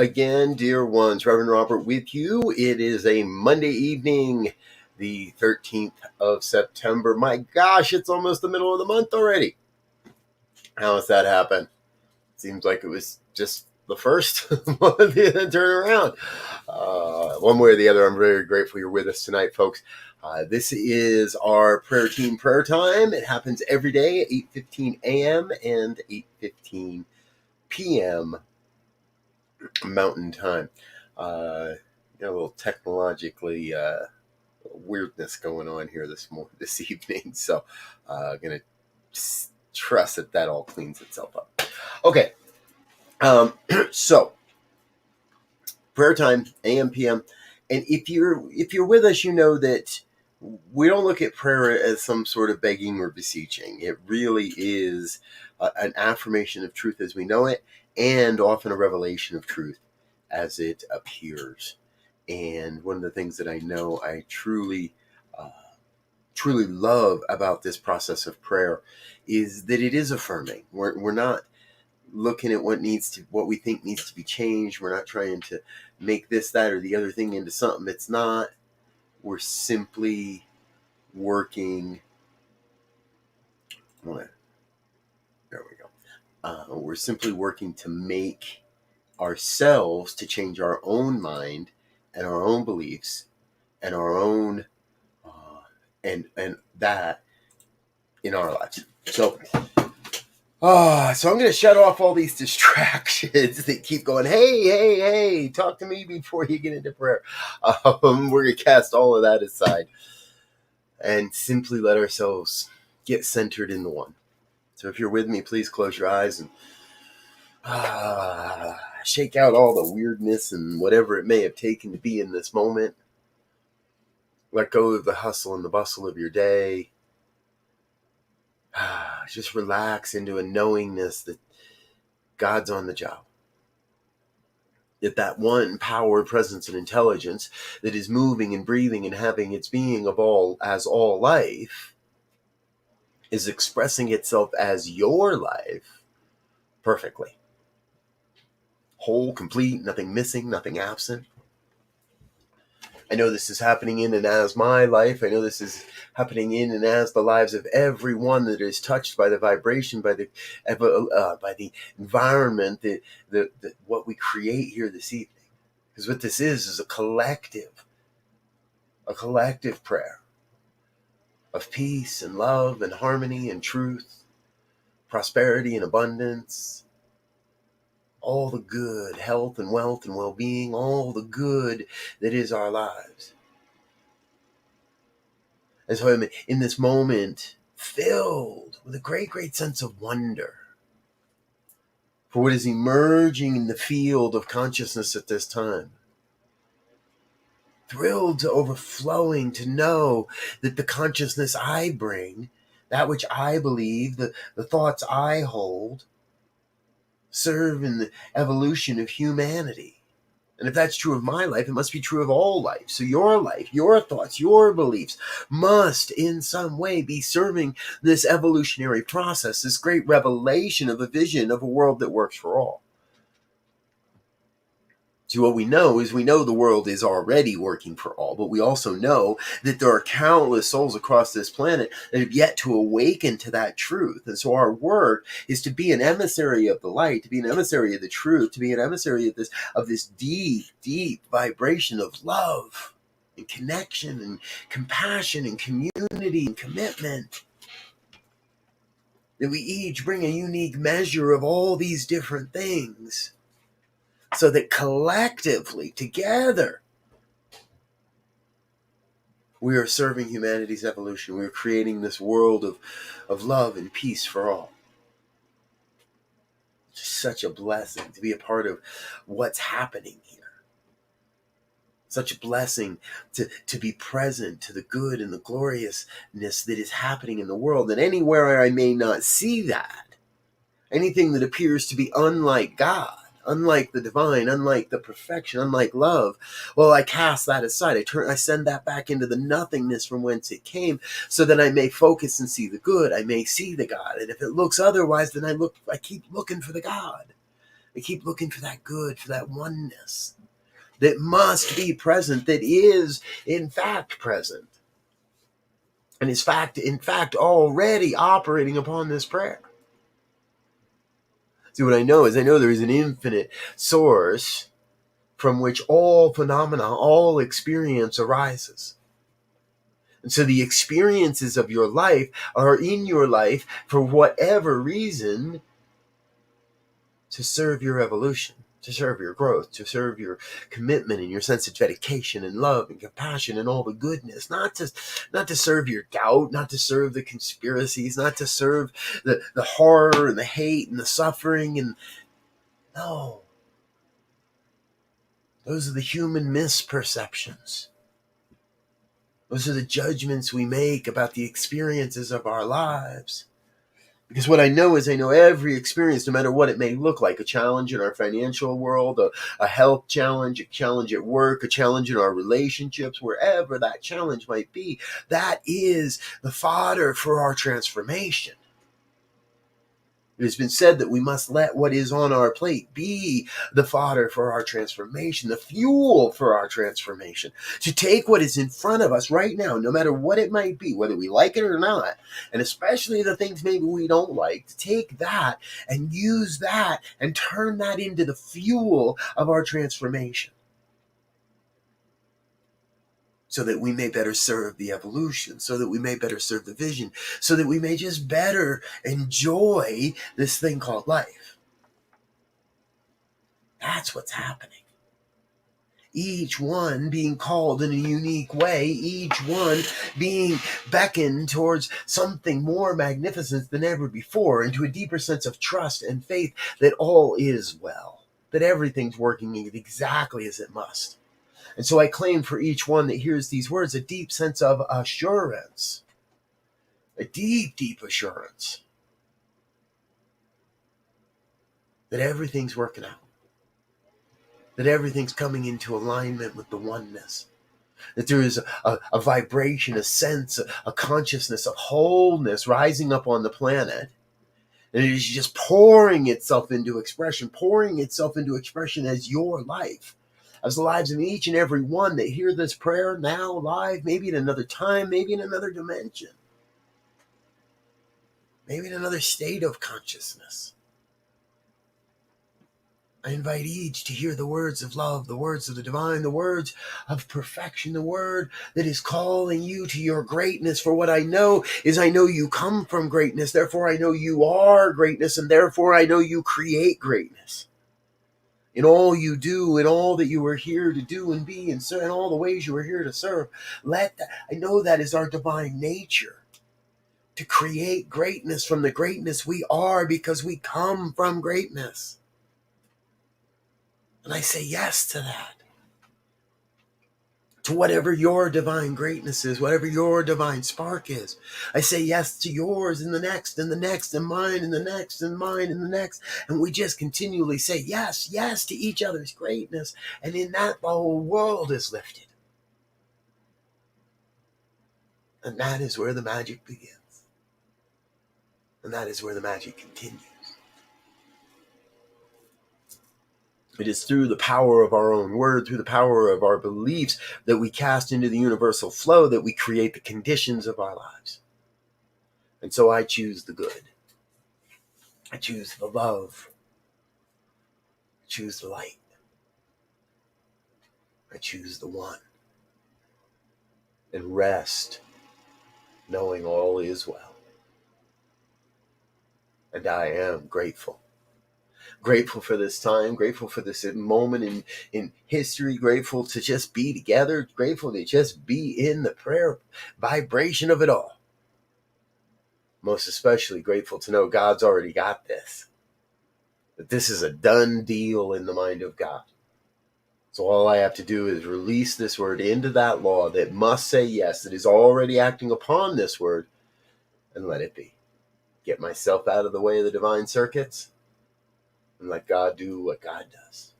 again, dear ones. Reverend Robert with you. It is a Monday evening, the 13th of September. My gosh, it's almost the middle of the month already. How has that happened? Seems like it was just the first month and turn around. One way or the other, I'm very grateful you're with us tonight, folks. This is our prayer team prayer time. It happens every day at 8:15 a.m. and 8:15 p.m. Mountain Time. Got a little technologically weirdness going on here this evening, so gonna trust that all cleans itself up. Okay, so prayer time, AM, PM, and if you're with us, you know that we don't look at prayer as some sort of begging or beseeching. It really is an affirmation of truth as we know it, and often a revelation of truth as it appears. And one of the things that I know I truly love about this process of prayer is that it is affirming. We're not looking at what we think needs to be changed. We're not trying to make this, that, or the other thing into something it's not. We're simply working. There we go. We're simply working to make ourselves, to change our own mind and our own beliefs and our own and that in our lives. So I'm going to shut off all these distractions that keep going, hey, talk to me before you get into prayer. We're going to cast all of that aside and simply let ourselves get centered in the one. So if you're with me, please close your eyes and shake out all the weirdness and whatever it may have taken to be in this moment. Let go of the hustle and the bustle of your day. Just relax into a knowingness that God's on the job. That one power, presence, and intelligence that is moving and breathing and having its being of all life is expressing itself as your life perfectly. Whole, complete, nothing missing, nothing absent. I know this is happening in and as my life. I know this is happening in and as the lives of everyone that is touched by the vibration, by the environment, what we create here this evening. Because what this is a collective prayer of peace and love and harmony and truth, prosperity and abundance, all the good, health and wealth and well-being, all the good that is our lives. And so I'm in this moment filled with a great sense of wonder for what is emerging in the field of consciousness at this time. Thrilled to overflowing to know that the consciousness I bring, that which I believe, the thoughts I hold, serve in the evolution of humanity. And if that's true of my life, it must be true of all life. So your life, your thoughts, your beliefs must in some way be serving this evolutionary process, this great revelation of a vision of a world that works for all. So what we know the world is already working for all, but we also know that there are countless souls across this planet that have yet to awaken to that truth. And so our work is to be an emissary of the light, to be an emissary of the truth, to be an emissary of this deep vibration of love and connection and compassion and community and commitment. That we each bring a unique measure of all these different things. So that collectively, together, we are serving humanity's evolution. We are creating this world of love and peace for all. It's such a blessing to be a part of what's happening here. Such a blessing to be present to the good and the gloriousness that is happening in the world. And anywhere I may not see that, anything that appears to be unlike God, unlike the divine, unlike the perfection, unlike love, well, I cast that aside. I send that back into the nothingness from whence it came, so that I may focus and see the good. I may see the God. And if it looks otherwise, then I keep looking for the God. I keep looking for that good, for that oneness that must be present, that is in fact present, and is in fact already operating upon this prayer. See, what I know is there is an infinite source from which all phenomena, all experience arises. And so the experiences of your life are in your life for whatever reason to serve your evolution, to serve your growth, to serve your commitment and your sense of dedication and love and compassion and all the goodness, not to serve your doubt, not to serve the conspiracies, not to serve the horror and the hate and the suffering. And no, those are the human misperceptions. Those are the judgments we make about the experiences of our lives. Because what I know is every experience, no matter what it may look like, a challenge in our financial world, a health challenge, a challenge at work, a challenge in our relationships, wherever that challenge might be, that is the fodder for our transformation. It has been said that we must let what is on our plate be the fodder for our transformation, the fuel for our transformation. To take what is in front of us right now, no matter what it might be, whether we like it or not, and especially the things maybe we don't like, to take that and use that and turn that into the fuel of our transformation, so that we may better serve the evolution, so that we may better serve the vision, so that we may just better enjoy this thing called life. That's what's happening. Each one being called in a unique way, each one being beckoned towards something more magnificent than ever before, into a deeper sense of trust and faith that all is well, that everything's working exactly as it must. And so I claim for each one that hears these words a deep sense of assurance, a deep, deep assurance that everything's working out, that everything's coming into alignment with the oneness, that there is a vibration, a sense, a consciousness of wholeness rising up on the planet. And it is just pouring itself into expression as your life, as the lives of each and every one that hear this prayer now live, maybe at another time, maybe in another dimension, maybe in another state of consciousness. I invite each to hear the words of love, the words of the divine, the words of perfection, the word that is calling you to your greatness. For what I know is I know you come from greatness, therefore I know you are greatness, and therefore I know you create greatness. In all you do, in all that you are here to do and be, and in all the ways you are here to serve, I know that is our divine nature, to create greatness from the greatness we are, because we come from greatness. And I say yes to that. To whatever your divine greatness is, whatever your divine spark is. I say yes to yours and the next and the next and mine and the next and mine and the next. And we just continually say yes, yes to each other's greatness. And in that, the whole world is lifted. And that is where the magic begins. And that is where the magic continues. It is through the power of our own word, through the power of our beliefs that we cast into the universal flow, that we create the conditions of our lives. And so I choose the good. I choose the love. I choose the light. I choose the one. And rest, knowing all is well. And I am grateful. Grateful for this time, grateful for this moment in history, grateful to just be together, grateful to just be in the prayer vibration of it all. Most especially grateful to know God's already got this. That this is a done deal in the mind of God. So all I have to do is release this word into that law that must say yes, that is already acting upon this word, and let it be. Get myself out of the way of the divine circuits, and let God do what God does.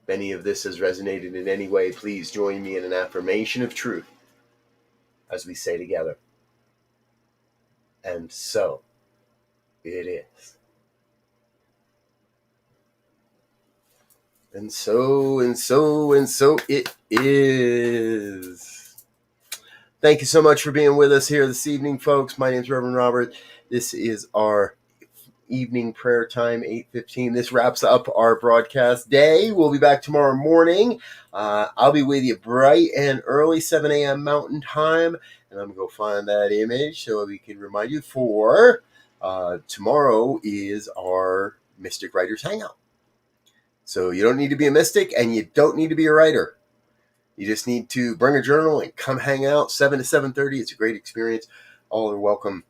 If any of this has resonated in any way, please join me in an affirmation of truth as we say together. And so it is. And so it is. Thank you so much for being with us here this evening, folks. My name is Reverend Robert. This is our evening prayer time, 8:15. This wraps up our broadcast day. We'll be back tomorrow morning. I'll be with you bright and early, 7 a.m. Mountain Time. And I'm going to go find that image so we can remind you for tomorrow is our Mystic Writers Hangout. So you don't need to be a mystic and you don't need to be a writer. You just need to bring a journal and come hang out 7 to 7:30. It's a great experience. All are welcome.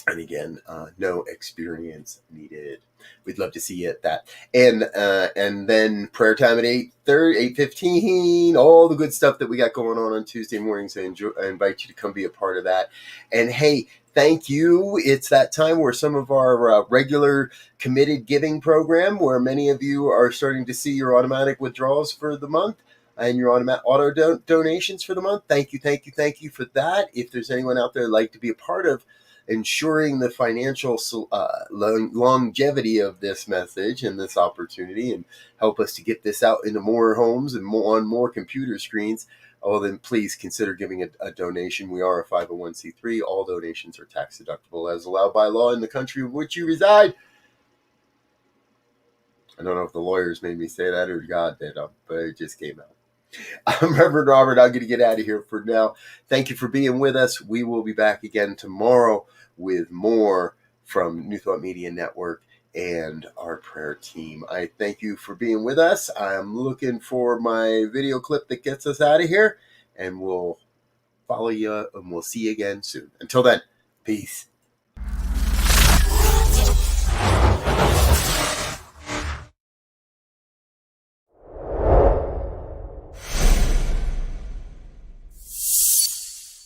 And again, no experience needed. We'd love to see you at that. And then prayer time at 8:30, 8:15, all the good stuff that we got going on Tuesday mornings. I invite you to come be a part of that. And hey, thank you. It's that time where some of our regular committed giving program, where many of you are starting to see your automatic withdrawals for the month and your auto donations for the month. Thank you for that. If there's anyone out there who'd like to be a part of ensuring the financial longevity of this message and this opportunity and help us to get this out into more homes and on more computer screens, then please consider giving a donation. We are a 501c3. All donations are tax deductible as allowed by law in the country of which you reside. I don't know if the lawyers made me say that or God did, but it just came out. I'm Reverend Robert. I'm going to get out of here for now. Thank you for being with us. We will be back again tomorrow with more from New Thought Media Network and our prayer team. I thank you for being with us. I'm looking for my video clip that gets us out of here, and we'll follow you, and we'll see you again soon. Until then, peace.